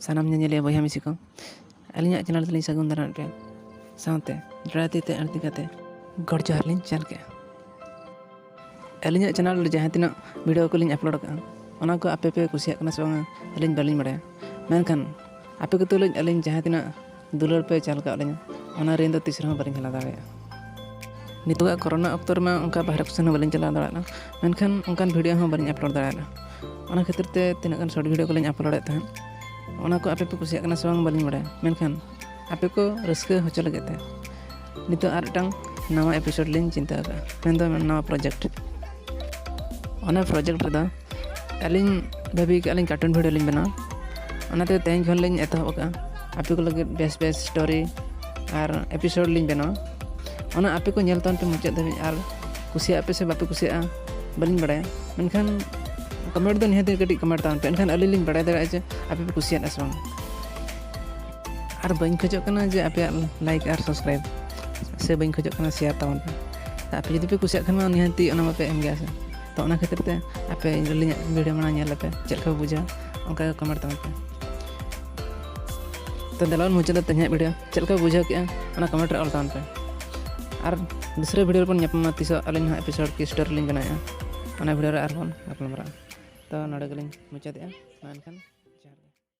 सानाम ñeñeliya boyha misi ko aliñaᱜ channel taliñ sagun daran pe साउते ड्राती ते आरती कते God जोहार लिंग चैनल के aliñaᱜ channel जहाँ तना वीडियो को लिंग अपलोड का ओना को आपे पे कुसिया कना सोंगा aliñ बालिñ बड़े मेनखान आपे को तुलिñ aliñ जहाँ तना दुलर पे चल का aliñ ओना रेंदो तीसरा हम बालिñ हला दाड़े नितोगा कोरोना अक्तर में उनका बाहर कुछ बालिñ चला दाड़ा मेनखान उनकान वीडियो हम बालिñ अपलोड दाड़ा ओना खातिर ते तिना गान शॉर्ट वीडियो को लिंग अपलोड था ओना को आपे पे कुसिया कना सोंगा बालिñ बड़े मेनखान आपे को रस्के हो चले गए नितो आर टांग नवा एपिसोड लिंग चिंता का मैं तो नवा प्रोजेक्ट ओना प्रोजेक्ट रे दा अलिंग भाभी अलिंग कार्टून वीडियो लिंग बना ओना ते तें खन लिंग एतो का आपे को लगे बेस्ट बेस्ट स्टोरी और एपिसोड लिंग बना ओना आपे को नेल तन पे मुचाद धाबी और कुसिया आपे से बापे कुसिया बलिंग बड़ाय मेनखान कमेंट दो निहाते कटी कमेंट तान पे एनखान अलिंग लिंग बड़ाय दाड़ा जे आपे पे कुसिया असवां और बन खोजना जे आप लाइक और सब्सक्राइब से बन खोजना शेयर तवन पे आप जुदी पे कुछ निहाती पे एम गया से तो खातिर ते आप वीडियो मना पे चलका बुझा उनका कमेंट तवन पे तो दलाल मुचाद तेज वीडियो चलका बुझा के कमेंट रे ऑल तवन पे और दूसरे वीडियो पर ᱧᱟᱯᱟᱢᱟ तीसो अलिंग एपिसोड की स्टोरी लिंग बनाया वीडियो रे आरबन अपलोड तो नडे गलिंग मुचाद मेनखान